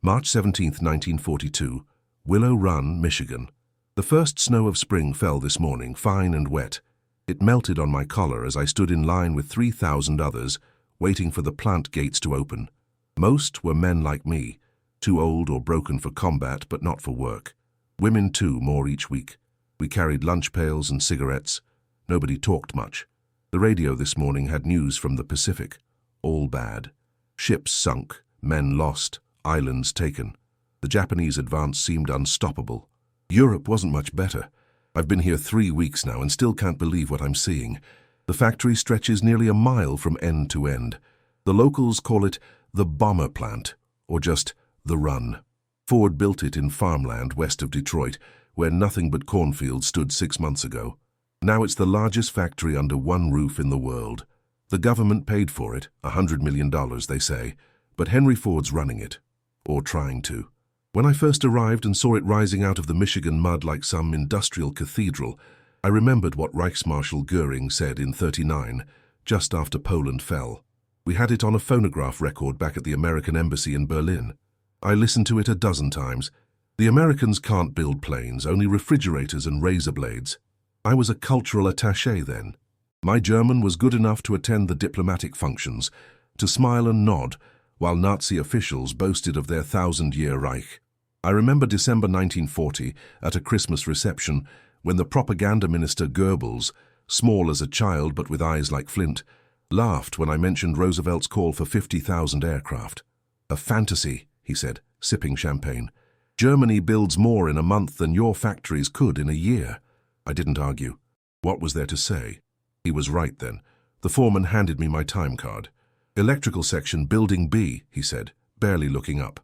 March 17, 1942, Willow Run, Michigan. The first snow of spring fell this morning, fine and wet. It melted on my collar as I stood in line with 3,000 others, waiting for the plant gates to open. Most were men like me, too old or broken for combat but not for work. Women too, more each week. We carried lunch pails and cigarettes. Nobody talked much. The radio this morning had news from the Pacific. All bad. Ships sunk, men lost, islands taken. The Japanese advance seemed unstoppable. Europe wasn't much better. I've been here 3 weeks now and still can't believe what I'm seeing. The factory stretches nearly a mile from end to end. The locals call it the bomber plant, or just the Run. Ford built it in farmland west of Detroit, where nothing but cornfields stood 6 months ago. Now it's the largest factory under one roof in the world. The government paid for it, $100 million, they say, but Henry Ford's running it, or trying to. When I first arrived and saw it rising out of the Michigan mud like some industrial cathedral, I remembered what Reichsmarshal Göring said in '39, just after Poland fell. We had it on a phonograph record back at the American Embassy in Berlin. I listened to it a dozen times. The Americans can't build planes, only refrigerators and razor blades. I was a cultural attaché then. My German was good enough to attend the diplomatic functions, to smile and nod, while Nazi officials boasted of their 1,000-year Reich. I remember December 1940, at a Christmas reception, when the propaganda minister Goebbels, small as a child but with eyes like flint, laughed when I mentioned Roosevelt's call for 50,000 aircraft. A fantasy, he said, sipping champagne. Germany builds more in a month than your factories could in a year. I didn't argue. What was there to say? He was right then. The foreman handed me my time card. Electrical section, Building B, he said, barely looking up.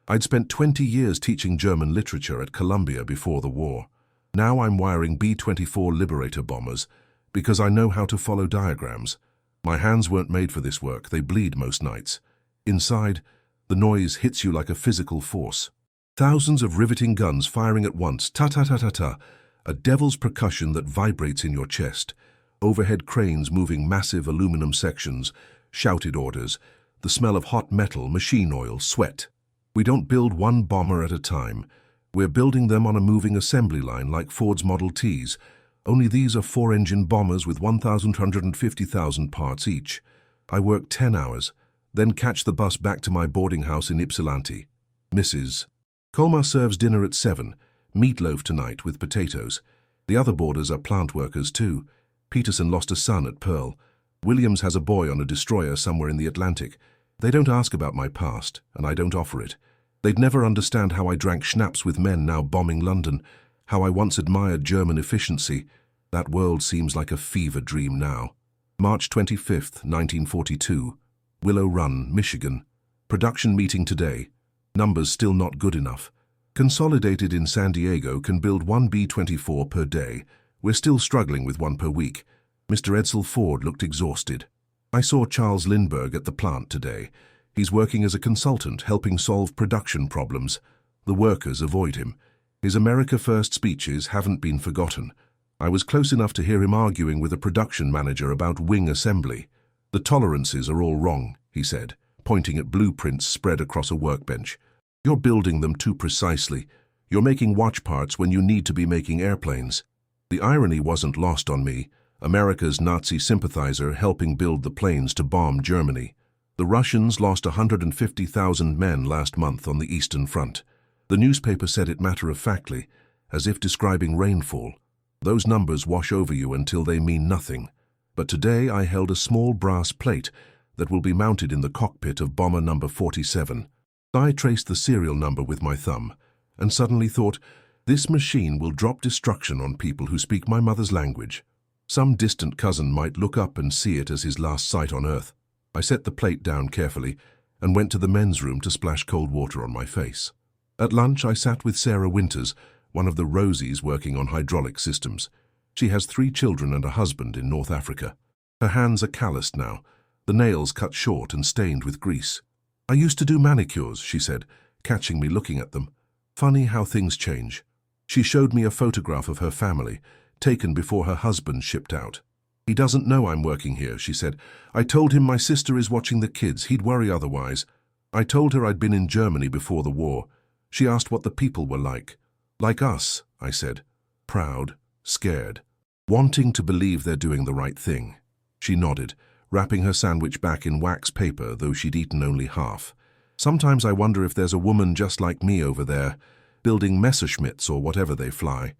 I'd spent 20 years teaching German literature at Columbia before the war. Now I'm wiring B-24 Liberator bombers because I know how to follow diagrams. My hands weren't made for this work. They bleed most nights. Inside, the noise hits you like a physical force. Thousands of riveting guns firing at once, ta-ta-ta-ta-ta, a devil's percussion that vibrates in your chest. Overhead cranes moving massive aluminum sections, shouted orders, the smell of hot metal, machine oil, sweat. We don't build one bomber at a time. We're building them on a moving assembly line like Ford's Model Ts, only these are 4-engine bombers with 1,150,000 parts each. I work 10 hours, then catch the bus back to my boarding house in Ypsilanti. Mrs. Colmar serves dinner at 7, meatloaf tonight with potatoes. The other boarders are plant workers too. Peterson lost a son at Pearl. Williams has a boy on a destroyer somewhere in the Atlantic. They don't ask about my past, and I don't offer it. They'd never understand how I drank schnapps with men now bombing London, how I once admired German efficiency. That world seems like a fever dream now. March 25, 1942, Willow Run, Michigan. Production meeting today. Numbers still not good enough. Consolidated in San Diego can build one B-24 per day. We're still struggling with one per week. Mr. Edsel Ford looked exhausted. I saw Charles Lindbergh at the plant today. He's working as a consultant, helping solve production problems. The workers avoid him. His America First speeches haven't been forgotten. I was close enough to hear him arguing with a production manager about wing assembly. The tolerances are all wrong, he said, pointing at blueprints spread across a workbench. You're building them too precisely. You're making watch parts when you need to be making airplanes. The irony wasn't lost on me. America's Nazi sympathizer helping build the planes to bomb Germany. The Russians lost 150,000 men last month on the Eastern Front. The newspaper said it matter-of-factly, as if describing rainfall. Those numbers wash over you until they mean nothing. But today I held a small brass plate that will be mounted in the cockpit of bomber number 47. I traced the serial number with my thumb, and suddenly thought, this machine will drop destruction on people who speak my mother's language. Some distant cousin might look up and see it as his last sight on Earth. I set the plate down carefully and went to the men's room to splash cold water on my face. At lunch, I sat with Sarah Winters, one of the Rosies working on hydraulic systems. She has 3 children and a husband in North Africa. Her hands are calloused now, the nails cut short and stained with grease. I used to do manicures, she said, catching me looking at them. Funny how things change. She showed me a photograph of her family, taken before her husband shipped out. He doesn't know I'm working here, she said. I told him my sister is watching the kids. He'd worry otherwise. I told her I'd been in Germany before the war. She asked what the people were like. Like us, I said. Proud, scared, wanting to believe they're doing the right thing. She nodded, wrapping her sandwich back in wax paper, though she'd eaten only half. Sometimes I wonder if there's a woman just like me over there, building Messerschmitts or whatever they fly.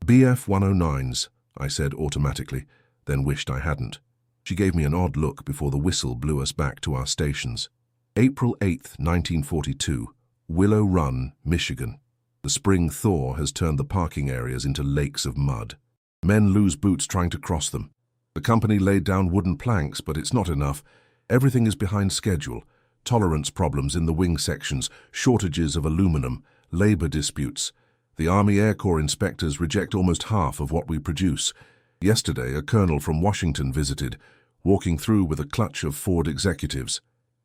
BF 109s, I said automatically, then wished I hadn't. She gave me an odd look before the whistle blew us back to our stations. April 8th, 1942, Willow Run, Michigan. The spring thaw has turned the parking areas into lakes of mud. Men lose boots trying to cross them. The company laid down wooden planks, but it's not enough. Everything is behind schedule. Tolerance problems in the wing sections, shortages of aluminum, labor disputes. The Army Air Corps inspectors reject almost half of what we produce. Yesterday, a colonel from Washington visited, walking through with a clutch of Ford executives.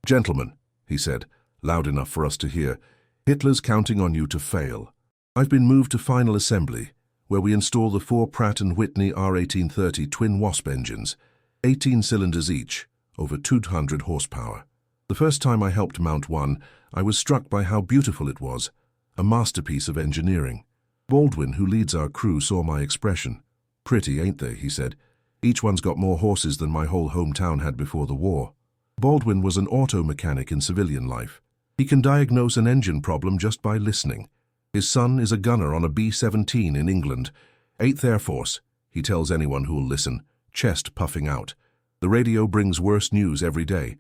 "Gentlemen," he said, loud enough for us to hear, "Hitler's counting on you to fail. I've been moved to final assembly, where we install the 4 Pratt & Whitney R1830 twin Wasp engines, 18 cylinders each, over 200 horsepower. The first time I helped mount one, I was struck by how beautiful it was, a masterpiece of engineering. Baldwin, who leads our crew, saw my expression. "Pretty, ain't they?" he said. "Each one's got more horses than my whole hometown had before the war." Baldwin was an auto mechanic in civilian life. He can diagnose an engine problem just by listening. His son is a gunner on a B-17 in England. 8th Air Force, he tells anyone who'll listen, chest puffing out. The radio brings worse news every day.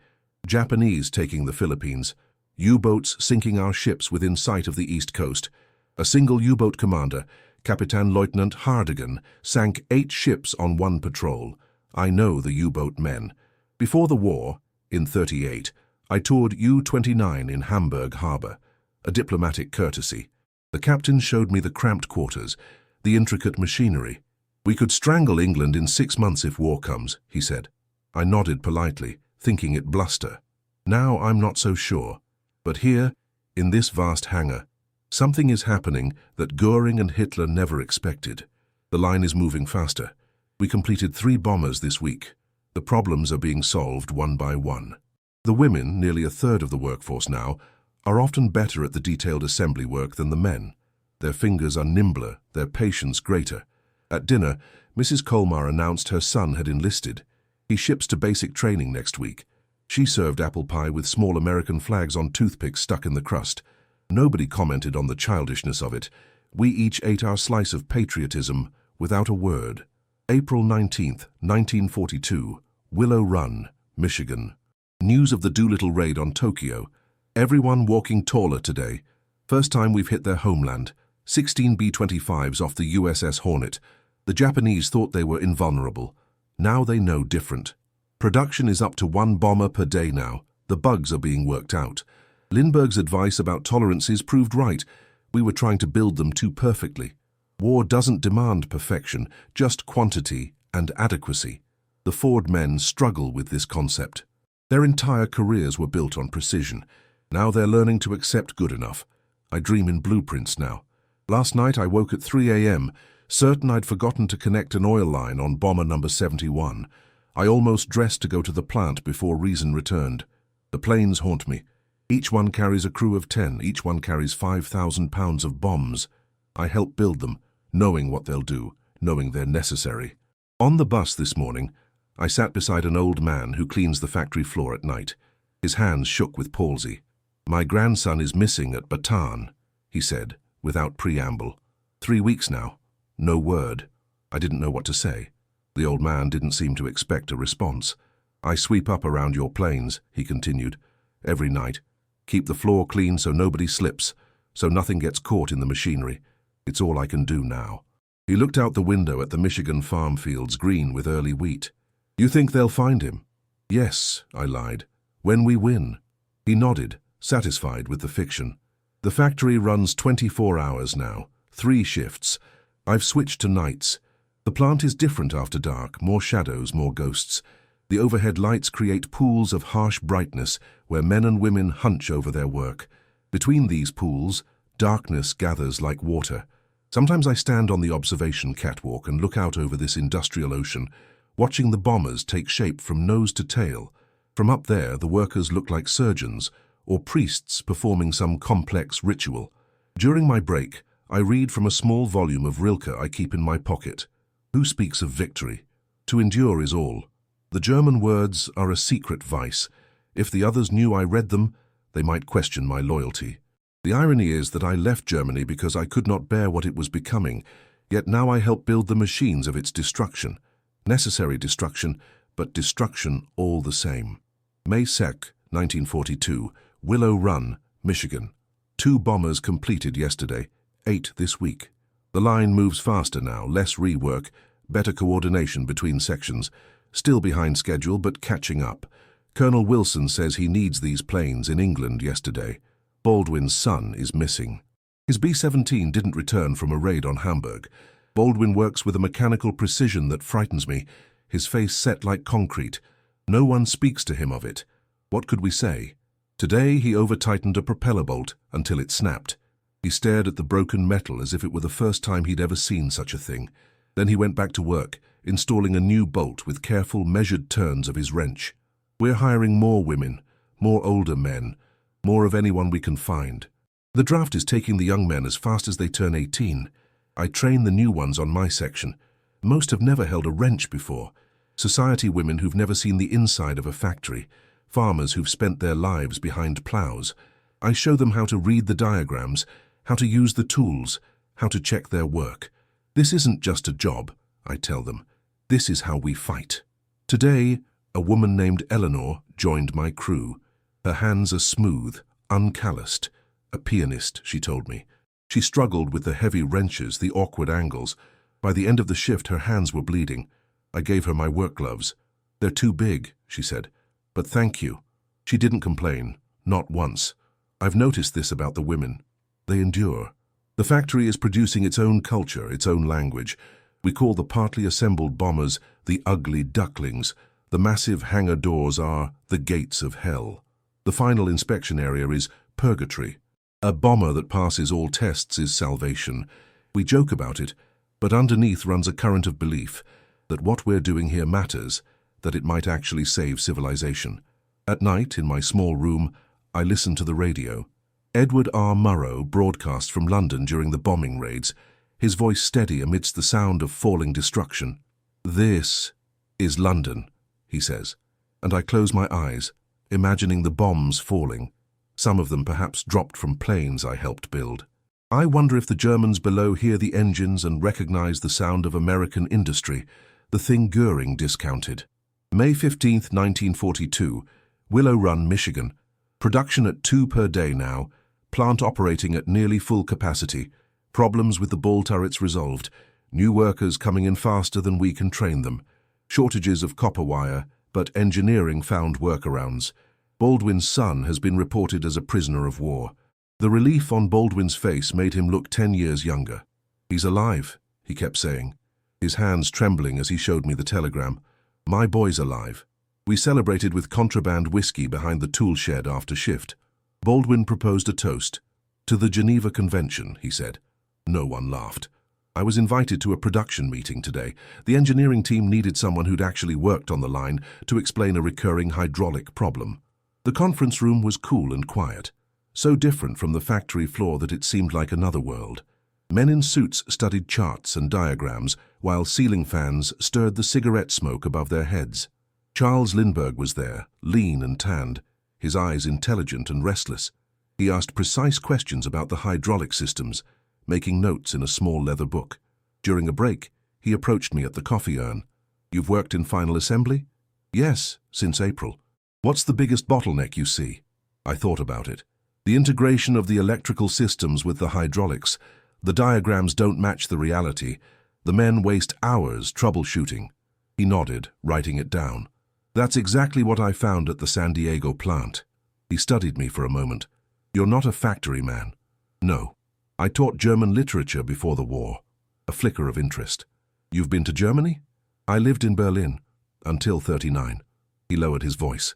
Japanese taking the Philippines. U-boats sinking our ships within sight of the East Coast. A single U-boat commander, Captain Lieutenant Hardigan, sank 8 ships on one patrol. I know the U-boat men. Before the war, in '38, I toured U-29 in Hamburg Harbor, a diplomatic courtesy. The captain showed me the cramped quarters, the intricate machinery. "We could strangle England in 6 months if war comes," he said. I nodded politely, thinking it bluster. Now I'm not so sure. But here, in this vast hangar, something is happening that Göring and Hitler never expected. The line is moving faster. We completed 3 bombers this week. The problems are being solved one by one. The women, nearly a third of the workforce now, are often better at the detailed assembly work than the men. Their fingers are nimbler, their patience greater. At dinner, Mrs. Colmar announced her son had enlisted. He ships to basic training next week. She served apple pie with small American flags on toothpicks stuck in the crust. Nobody commented on the childishness of it. We each ate our slice of patriotism without a word. April 19th, 1942, Willow Run, Michigan. News of the Doolittle raid on Tokyo. Everyone walking taller today. First time we've hit their homeland. 16 B-25s off the USS Hornet. The Japanese thought they were invulnerable. Now they know different. Production is up to 1 bomber per day now. The bugs are being worked out. Lindbergh's advice about tolerances proved right. We were trying to build them too perfectly. War doesn't demand perfection, just quantity and adequacy. The Ford men struggle with this concept. Their entire careers were built on precision. Now they're learning to accept good enough. I dream in blueprints now. Last night I woke at 3 a.m., certain I'd forgotten to connect an oil line on bomber number 71. I almost dressed to go to the plant before reason returned. The planes haunt me. Each one carries a crew of 10. Each one carries 5,000 pounds of bombs. I help build them, knowing what they'll do, knowing they're necessary. On the bus this morning, I sat beside an old man who cleans the factory floor at night. His hands shook with palsy. "My grandson is missing at Bataan," he said, without preamble. 3 weeks now. No word. I didn't know what to say. The old man didn't seem to expect a response. "I sweep up around your planes," he continued, "every night. Keep the floor clean so nobody slips, so nothing gets caught in the machinery. It's all I can do now." He looked out the window at the Michigan farm fields green with early wheat. "You think they'll find him?" "Yes," I lied. "When we win." He nodded, satisfied with the fiction. "The factory runs 24 hours now, 3 shifts. I've switched to nights. The plant is different after dark, more shadows, more ghosts. The overhead lights create pools of harsh brightness where men and women hunch over their work. Between these pools, darkness gathers like water. Sometimes I stand on the observation catwalk and look out over this industrial ocean, watching the bombers take shape from nose to tail. From up there, the workers look like surgeons, or priests performing some complex ritual. During my break, I read from a small volume of Rilke I keep in my pocket. Who speaks of victory? To endure is all. The German words are a secret vice. If the others knew I read them, they might question my loyalty. The irony is that I left Germany because I could not bear what it was becoming, yet now I help build the machines of its destruction. Necessary destruction, but destruction all the same. May 2nd, 1942, Willow Run, Michigan. 2 bombers completed yesterday, 8 this week. The line moves faster now, less rework, better coordination between sections. Still behind schedule, but catching up. Colonel Wilson says he needs these planes in England yesterday. Baldwin's son is missing. His B-17 didn't return from a raid on Hamburg. Baldwin works with a mechanical precision that frightens me, his face set like concrete. No one speaks to him of it. What could we say? Today he over-tightened a propeller bolt until it snapped. He stared at the broken metal as if it were the first time he'd ever seen such a thing. Then he went back to work, installing a new bolt with careful, measured turns of his wrench. We're hiring more women, more older men, more of anyone we can find. The draft is taking the young men as fast as they turn 18. I train the new ones on my section. Most have never held a wrench before. Society women who've never seen the inside of a factory. Farmers who've spent their lives behind plows. I show them how to read the diagrams, how to use the tools, how to check their work. This isn't just a job, I tell them. This is how we fight. Today, a woman named Eleanor joined my crew. Her hands are smooth, uncalloused. A pianist, she told me. She struggled with the heavy wrenches, the awkward angles. By the end of the shift, her hands were bleeding. I gave her my work gloves. They're too big, she said. But thank you. She didn't complain, not once. I've noticed this about the women. They endure. The factory is producing its own culture, its own language. We call the partly assembled bombers the ugly ducklings. The massive hangar doors are the gates of hell. The final inspection area is purgatory. A bomber that passes all tests is salvation. We joke about it, but underneath runs a current of belief that what we're doing here matters, that it might actually save civilization. At night, in my small room, I listen to the radio. Edward R. Murrow broadcast from London during the bombing raids, his voice steady amidst the sound of falling destruction. "This is London," he says, and I close my eyes, imagining the bombs falling, some of them perhaps dropped from planes I helped build. I wonder if the Germans below hear the engines and recognize the sound of American industry, the thing Göring discounted. May 15th, 1942, Willow Run, Michigan. Production at 2 per day now, plant operating at nearly full capacity, problems with the ball turrets resolved, new workers coming in faster than we can train them, shortages of copper wire, but engineering found workarounds. Baldwin's son has been reported as a prisoner of war. The relief on Baldwin's face made him look 10 years younger. "He's alive," he kept saying, his hands trembling as he showed me the telegram. "My boy's alive." We celebrated with contraband whiskey behind the tool shed after shift. Baldwin proposed a toast. "To the Geneva Convention," he said. No one laughed. I was invited to a production meeting today. The engineering team needed someone who'd actually worked on the line to explain a recurring hydraulic problem. The conference room was cool and quiet, so different from the factory floor that it seemed like another world. Men in suits studied charts and diagrams, while ceiling fans stirred the cigarette smoke above their heads. Charles Lindbergh was there, lean and tanned, his eyes intelligent and restless. He asked precise questions about the hydraulic systems, making notes in a small leather book. During a break, he approached me at the coffee urn. "You've worked in final assembly?" "Yes, since April." "What's the biggest bottleneck you see?" I thought about it. "The integration of the electrical systems with the hydraulics. The diagrams don't match the reality. The men waste hours troubleshooting." He nodded, writing it down. "That's exactly what I found at the San Diego plant." He studied me for a moment. "You're not a factory man." "No. I taught German literature before the war." A flicker of interest. "You've been to Germany?" "I lived in Berlin, until 39. He lowered his voice.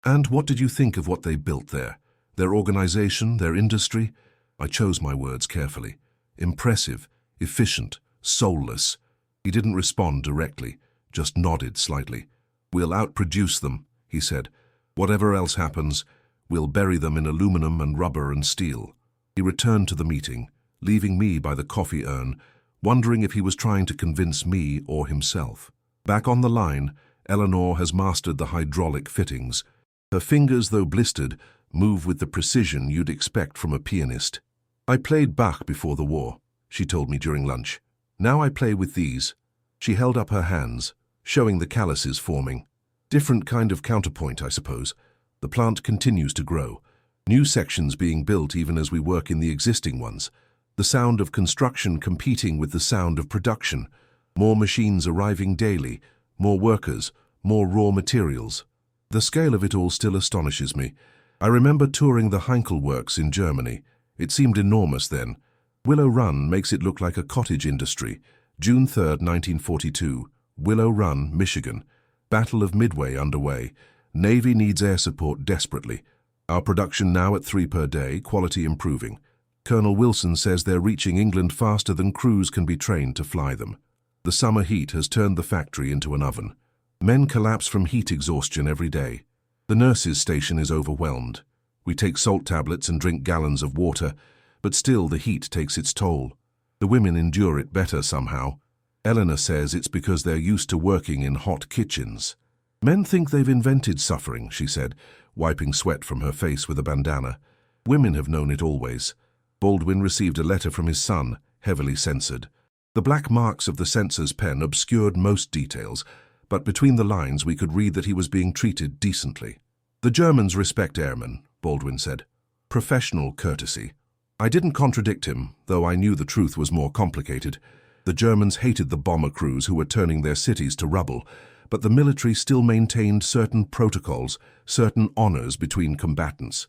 "And what did you think of what they built there? Their organization, their industry?" I chose my words carefully. "Impressive, efficient, soulless." He didn't respond directly, just nodded slightly. "We'll outproduce them," he said. "Whatever else happens, We'll bury them in aluminum and rubber and steel. He returned to the meeting, leaving me by the coffee urn, wondering if he was trying to convince me or himself. Back on the line, Eleanor has mastered the hydraulic fittings. Her fingers, though blistered, move with the precision you'd expect from a pianist. I played Bach before the war, she told me during lunch. Now I play with these. She held up her hands, showing the calluses forming. Different kind of counterpoint, I suppose. The plant continues to grow. New sections being built even as we work in the existing ones. The sound of construction competing with the sound of production. More machines arriving daily, more workers, more raw materials. The scale of it all still astonishes me. I remember touring the Heinkel works in Germany. It seemed enormous then. Willow Run makes it look like a cottage industry. June 3, 1942. Willow Run, Michigan. Battle of Midway underway. Navy needs air support desperately. Our production now at 3 per day, quality improving. Colonel Wilson says they're reaching England faster than crews can be trained to fly them. The summer heat has turned the factory into an oven. Men collapse from heat exhaustion every day. The nurses' station is overwhelmed. We take salt tablets and drink gallons of water, but still the heat takes its toll. The women endure it better somehow. Eleanor says it's because they're used to working in hot kitchens. Men think they've invented suffering, she said, wiping sweat from her face with a bandana. Women have known it always. Baldwin received a letter from his son, heavily censored. The black marks of the censor's pen obscured most details, but between the lines we could read that he was being treated decently. The Germans respect airmen, Baldwin said. Professional courtesy. I didn't contradict him, though I knew the truth was more complicated. The Germans hated the bomber crews who were turning their cities to rubble, but the military still maintained certain protocols, certain honors between combatants.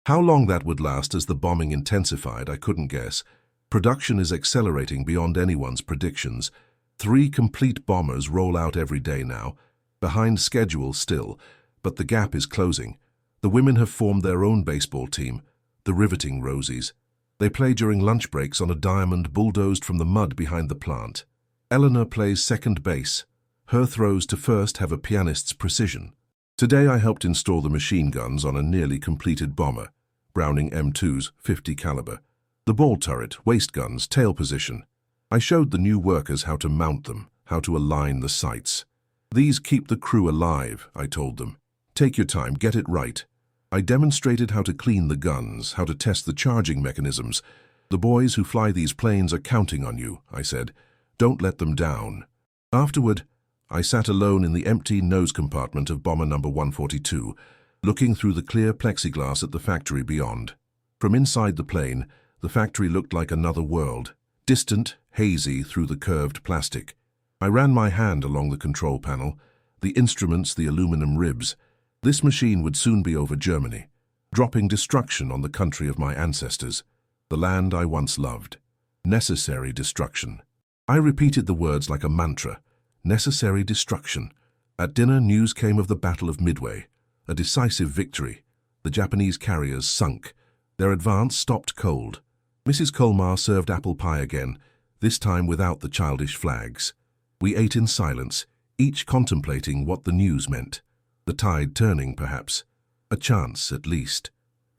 How long that would last as the bombing intensified, I couldn't guess. Production is accelerating beyond anyone's predictions. 3 complete bombers roll out every day now, behind schedule still, but the gap is closing. The women have formed their own baseball team, the riveting Rosies. They play during lunch breaks on a diamond bulldozed from the mud behind the plant. Eleanor plays second base. Her throws to first have a pianist's precision. Today I helped install the machine guns on a nearly completed bomber, Browning M2s, 50 caliber. The ball turret, waist guns, tail position. I showed the new workers how to mount them, how to align the sights. These keep the crew alive, I told them. Take your time, get it right. I demonstrated how to clean the guns, how to test the charging mechanisms. The boys who fly these planes are counting on you, I said. Don't let them down. Afterward, I sat alone in the empty nose compartment of bomber number 142, looking through the clear plexiglass at the factory beyond. From inside the plane, the factory looked like another world, distant, hazy through the curved plastic. I ran my hand along the control panel, the instruments, the aluminum ribs. This machine would soon be over Germany, dropping destruction on the country of my ancestors, the land I once loved. Necessary destruction. I repeated the words like a mantra. Necessary destruction. At dinner, news came of the Battle of Midway, a decisive victory. The Japanese carriers sunk. Their advance stopped cold. Mrs. Colmar served apple pie again, this time without the childish flags. We ate in silence, each contemplating what the news meant. The tide turning, perhaps. A chance, at least.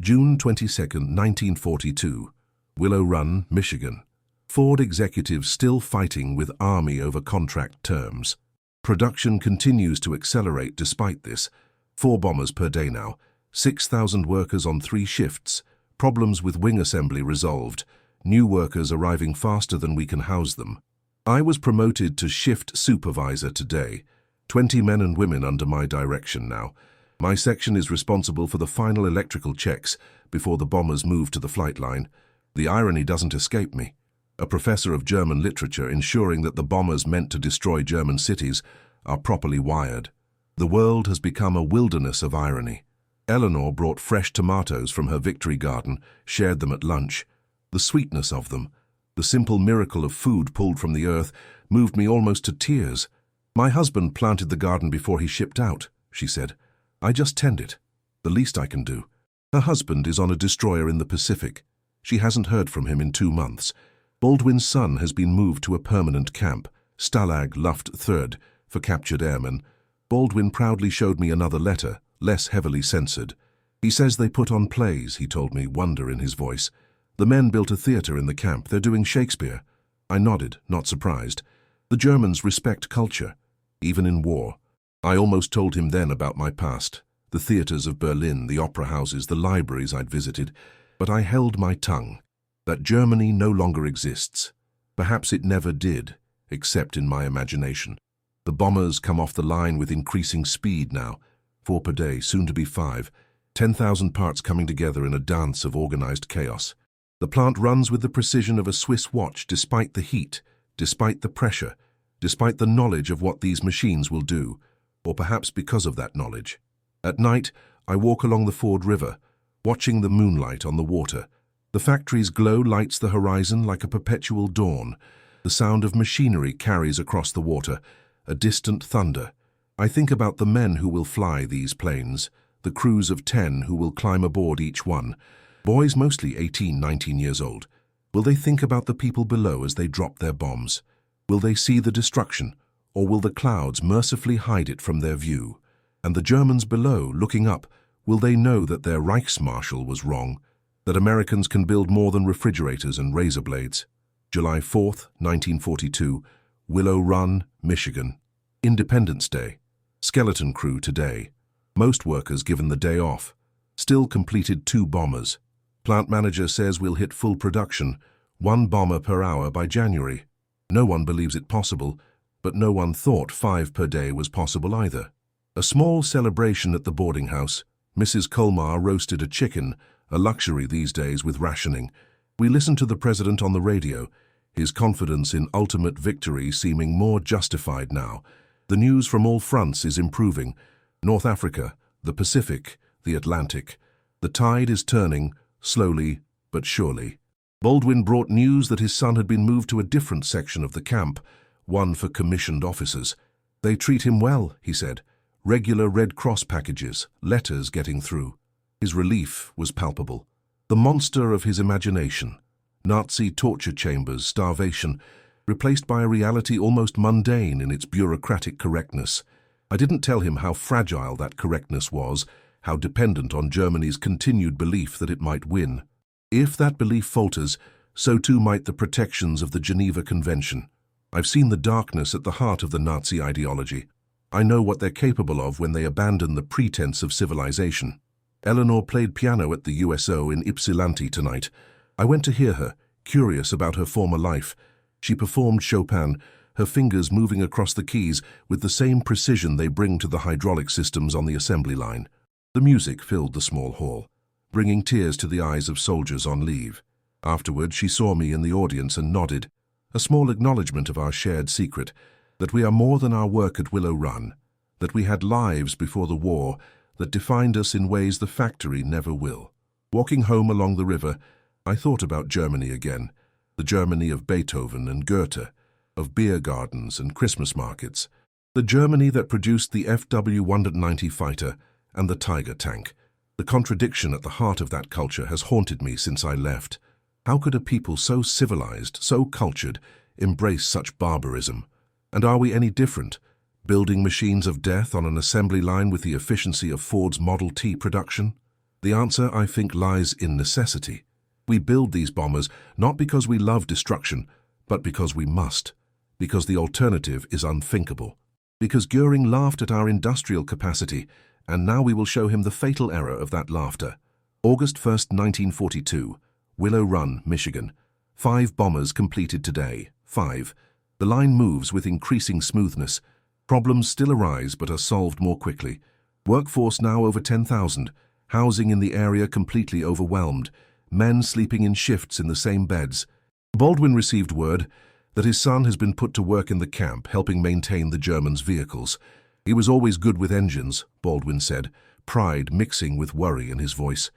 June 22, 1942. Willow Run, Michigan. Ford executives still fighting with Army over contract terms. Production continues to accelerate despite this. 4 bombers per day now. 6,000 workers on 3 shifts. Problems with wing assembly resolved. New workers arriving faster than we can house them. I was promoted to shift supervisor today. 20 men and women under my direction now. My section is responsible for the final electrical checks before the bombers move to the flight line. The irony doesn't escape me. A professor of German literature ensuring that the bombers meant to destroy German cities are properly wired. The world has become a wilderness of irony. Eleanor brought fresh tomatoes from her victory garden, shared them at lunch. The sweetness of them, the simple miracle of food pulled from the earth, moved me almost to tears. My husband planted the garden before he shipped out, she said. I just tend it. The least I can do. Her husband is on a destroyer in the Pacific. She hasn't heard from him in 2 months. Baldwin's son has been moved to a permanent camp, Stalag Luft 3rd, for captured airmen. Baldwin proudly showed me another letter, less heavily censored. He says they put on plays, he told me, wonder in his voice. The men built a theater in the camp. They're doing Shakespeare. I nodded, not surprised. The Germans respect culture, even in war. I almost told him then about my past, the theaters of Berlin, the opera houses, the libraries I'd visited, but I held my tongue. That Germany no longer exists. Perhaps it never did, except in my imagination. The bombers come off the line with increasing speed now, 4 per day, soon to be 5, 10,000 parts coming together in a dance of organized chaos. The plant runs with the precision of a Swiss watch, despite the heat, despite the pressure, despite the knowledge of what these machines will do, or perhaps because of that knowledge. At night, I walk along the Ford River, watching the moonlight on the water. The factory's glow lights the horizon like a perpetual dawn. The sound of machinery carries across the water, a distant thunder. I think about the men who will fly these planes, the crews of 10 who will climb aboard each one. Boys mostly 18, 19 years old. Will they think about the people below as they drop their bombs? Will they see the destruction, or will the clouds mercifully hide it from their view? And the Germans below, looking up, will they know that their Reichsmarshal was wrong, that Americans can build more than refrigerators and razor blades? July 4th, 1942, Willow Run, Michigan. Independence Day. Skeleton crew today. Most workers given the day off. Still completed 2 bombers. Plant manager says we'll hit full production, 1 bomber per hour by January. No one believes it possible, but no one thought 5 per day was possible either. A small celebration at the boarding house. Mrs. Colmar roasted a chicken, a luxury these days with rationing. We listened to the president on the radio, his confidence in ultimate victory seeming more justified now. The news from all fronts is improving. North Africa, the Pacific, the Atlantic. The tide is turning, slowly but surely. Baldwin brought news that his son had been moved to a different section of the camp, one for commissioned officers. They treat him well, he said. Regular Red Cross packages, letters getting through. His relief was palpable. The monster of his imagination, Nazi torture chambers, starvation, replaced by a reality almost mundane in its bureaucratic correctness. I didn't tell him how fragile that correctness was, how dependent on Germany's continued belief that it might win. If that belief falters, so too might the protections of the Geneva Convention. I've seen the darkness at the heart of the Nazi ideology. I know what they're capable of when they abandon the pretense of civilization. Eleanor played piano at the USO in Ypsilanti tonight. I went to hear her, curious about her former life. She performed Chopin, her fingers moving across the keys with the same precision they bring to the hydraulic systems on the assembly line. The music filled the small hall, bringing tears to the eyes of soldiers on leave. Afterward, she saw me in the audience and nodded, a small acknowledgement of our shared secret, that we are more than our work at Willow Run, that we had lives before the war that defined us in ways the factory never will. Walking home along the river, I thought about Germany again, the Germany of Beethoven and Goethe, of beer gardens and Christmas markets, the Germany that produced the FW-190 fighter and the Tiger tank. The contradiction at the heart of that culture has haunted me since I left. How could a people so civilized, so cultured, embrace such barbarism? And are we any different, building machines of death on an assembly line with the efficiency of Ford's Model T production? The answer, I think, lies in necessity. We build these bombers not because we love destruction, but because we must, because the alternative is unthinkable, because Göring laughed at our industrial capacity, and now we will show him the fatal error of that laughter. August 1st, 1942, Willow Run, Michigan. 5 bombers completed today. 5. The line moves with increasing smoothness. Problems still arise but are solved more quickly. Workforce now over 10,000. Housing in the area completely overwhelmed. Men sleeping in shifts in the same beds. Baldwin received word that his son has been put to work in the camp, helping maintain the Germans' vehicles. He was always good with engines, Baldwin said, pride mixing with worry in his voice.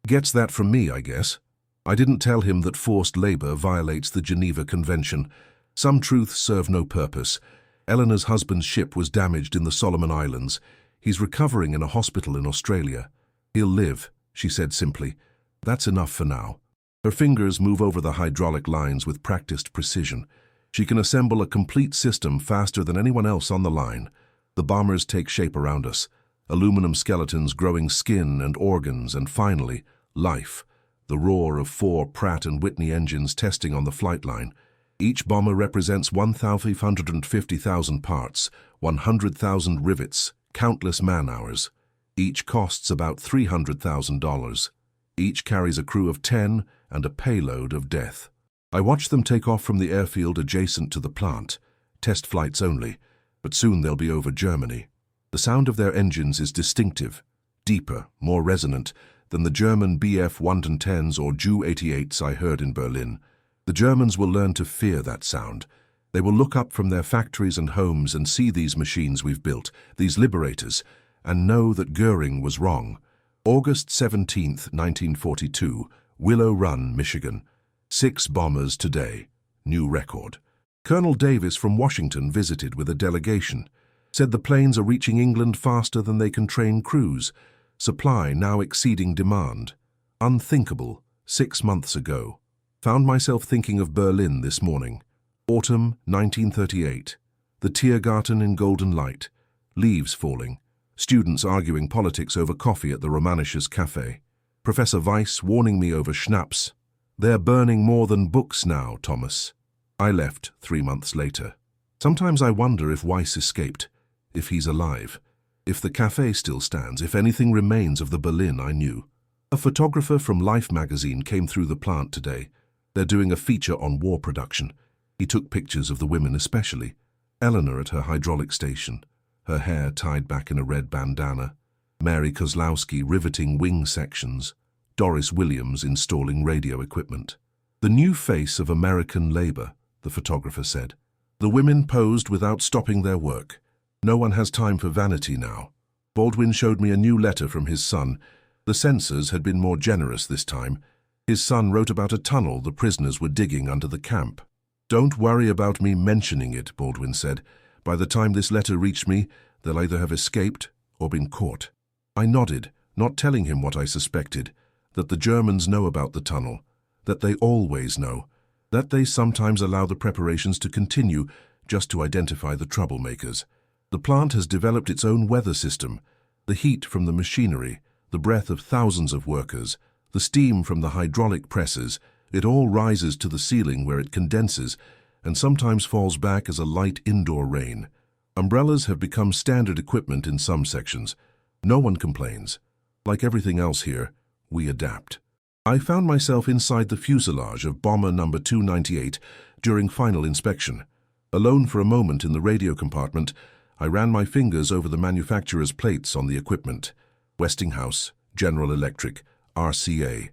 Gets that from me, I guess. I didn't tell him that forced labor violates the Geneva Convention. Some truths serve no purpose. Eleanor's husband's ship was damaged in the Solomon Islands. He's recovering in a hospital in Australia. He'll live, she said simply. That's enough for now. Her fingers move over the hydraulic lines with practiced precision. She can assemble a complete system faster than anyone else on the line. The bombers take shape around us. aluminum skeletons growing skin and organs, and finally, life, the roar of 4 Pratt & Whitney engines testing on the flight line. Each bomber represents 1,550,000 parts, 100,000 rivets, countless man-hours. Each costs about $300,000. Each carries a crew of 10 and a payload of death. I watch them take off from the airfield adjacent to the plant, test flights only, but soon they'll be over Germany. The sound of their engines is distinctive, deeper, more resonant than the German Bf 110s or Ju 88s I heard in Berlin. The Germans will learn to fear that sound. They will look up from their factories and homes and see these machines we've built, these liberators, and know that Göring was wrong. August 17, 1942, Willow Run, Michigan. 6 bombers today. New record. Colonel Davis from Washington visited with a delegation. Said the planes are reaching England faster than they can train crews. Supply now exceeding demand. Unthinkable 6 months ago. Found myself thinking of Berlin this morning. Autumn 1938. The Tiergarten in golden light. Leaves falling. Students arguing politics over coffee at the Romanisches Café. Professor Weiss warning me over schnapps. They're burning more than books now, Thomas. I left 3 months later. Sometimes I wonder if Weiss escaped, if he's alive, if the café still stands, if anything remains of the Berlin I knew. A photographer from Life magazine came through the plant today. They're doing a feature on war production. He took pictures of the women especially. Eleanor at her hydraulic station, her hair tied back in a red bandana. Mary Kozlowski riveting wing sections. Doris Williams installing radio equipment. The new face of American labor, the photographer said. The women posed without stopping their work. No one has time for vanity now. Baldwin showed me a new letter from his son. The censors had been more generous this time. His son wrote about a tunnel the prisoners were digging under the camp. Don't worry about me mentioning it, Baldwin said. By the time this letter reached me, they'll either have escaped or been caught. I nodded, not telling him what I suspected, that the Germans know about the tunnel, that they always know, that they sometimes allow the preparations to continue just to identify the troublemakers. The plant has developed its own weather system, the heat from the machinery, the breath of thousands of workers, the steam from the hydraulic presses. It all rises to the ceiling where it condenses and sometimes falls back as a light indoor rain. Umbrellas have become standard equipment in some sections. No one complains. Like everything else here, we adapt. I found myself inside the fuselage of bomber number 298 during final inspection. Alone for a moment in the radio compartment, I ran my fingers over the manufacturer's plates on the equipment. Westinghouse, General Electric, RCA.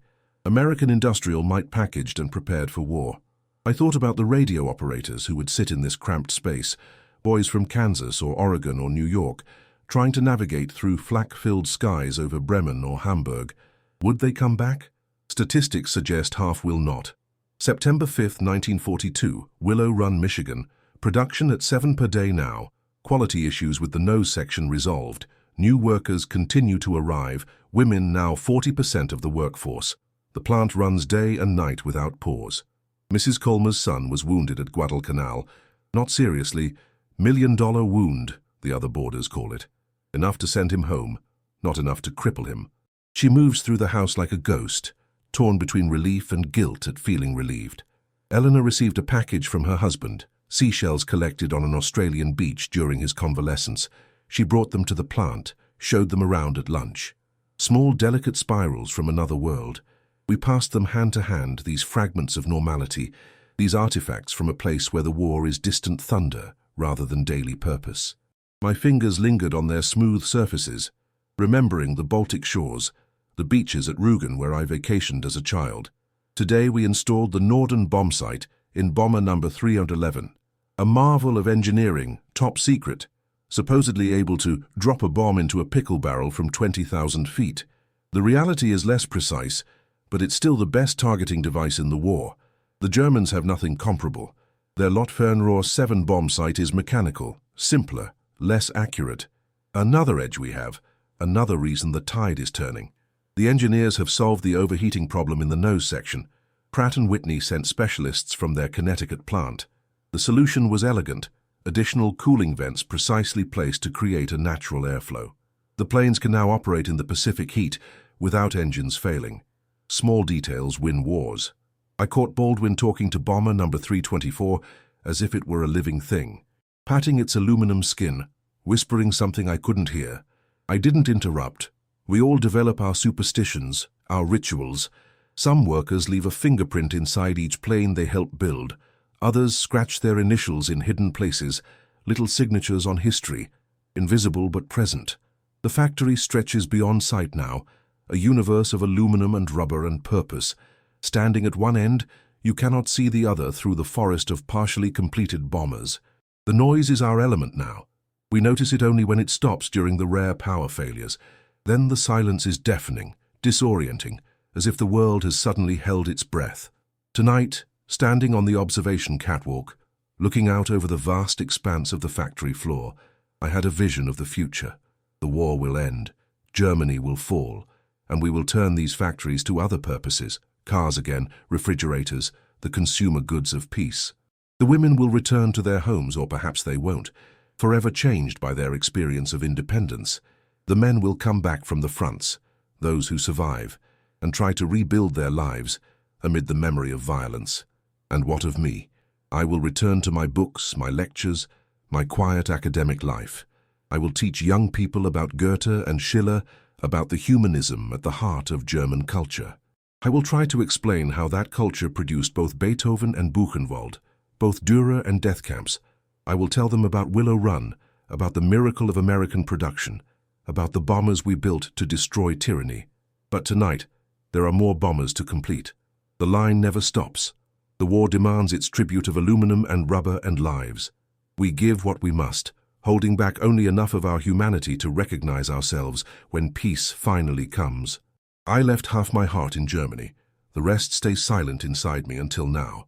American Industrial might packaged and prepared for war. I thought about the radio operators who would sit in this cramped space, boys from Kansas or Oregon or New York, trying to navigate through flak-filled skies over Bremen or Hamburg. Would they come back? Statistics suggest half will not. September 5, 1942, Willow Run, Michigan. Production at 7 per day now. Quality issues with the nose section resolved. New workers continue to arrive. Women now 40% of the workforce. The plant runs day and night without pause. Mrs. Colmer's son was wounded at Guadalcanal. Not seriously. $1 million wound, the other boarders call it. Enough to send him home, not enough to cripple him. She moves through the house like a ghost, torn between relief and guilt at feeling relieved. Eleanor received a package from her husband, seashells collected on an Australian beach during his convalescence. She brought them to the plant, showed them around at lunch. Small, delicate spirals from another world. We passed them hand to hand, these fragments of normality, these artifacts from a place where the war is distant thunder rather than daily purpose. My fingers lingered on their smooth surfaces, remembering the Baltic shores, the beaches at Rügen where I vacationed as a child. Today we installed the Norden bomb site in bomber number 311. A marvel of engineering, top secret, supposedly able to drop a bomb into a pickle barrel from 20,000 feet. The reality is less precise, but it's still the best targeting device in the war. The Germans have nothing comparable. Their Lot-Fernrohr 7 bomb site is mechanical, simpler, less accurate. Another edge we have, another reason the tide is turning. The engineers have solved the overheating problem in the nose section. Pratt & Whitney sent specialists from their Connecticut plant. The solution was elegant, additional cooling vents precisely placed to create a natural airflow. The planes can now operate in the Pacific heat without engines failing. Small details win wars. I caught Baldwin talking to bomber number 324 as if it were a living thing, patting its aluminum skin, whispering something I couldn't hear. I didn't interrupt. We all develop our superstitions, our rituals. Some workers leave a fingerprint inside each plane they help build. Others scratch their initials in hidden places, little signatures on history, invisible but present. The factory stretches beyond sight now, a universe of aluminum and rubber and purpose. Standing at one end, you cannot see the other through the forest of partially completed bombers. The noise is our element now. We notice it only when it stops during the rare power failures. Then the silence is deafening, disorienting, as if the world has suddenly held its breath. Tonight, standing on the observation catwalk, looking out over the vast expanse of the factory floor, I had a vision of the future. The war will end, Germany will fall, and we will turn these factories to other purposes, cars again, refrigerators, the consumer goods of peace. The women will return to their homes, or perhaps they won't, forever changed by their experience of independence. The men will come back from the fronts, those who survive, and try to rebuild their lives amid the memory of violence. And what of me? I will return to my books, my lectures, my quiet academic life. I will teach young people about Goethe and Schiller, about the humanism at the heart of German culture. I will try to explain how that culture produced both Beethoven and Buchenwald, both Dürer and death camps. I will tell them about Willow Run, about the miracle of American production, about the bombers we built to destroy tyranny. But tonight, there are more bombers to complete. The line never stops. The war demands its tribute of aluminum and rubber and lives. We give what we must, holding back only enough of our humanity to recognize ourselves when peace finally comes. I left half my heart in Germany. The rest stays silent inside me until now.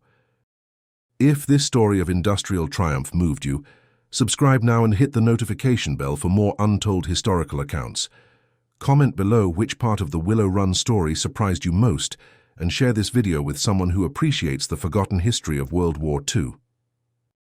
If this story of industrial triumph moved you, subscribe now and hit the notification bell for more untold historical accounts. Comment below which part of the Willow Run story surprised you most, and share this video with someone who appreciates the forgotten history of World War II.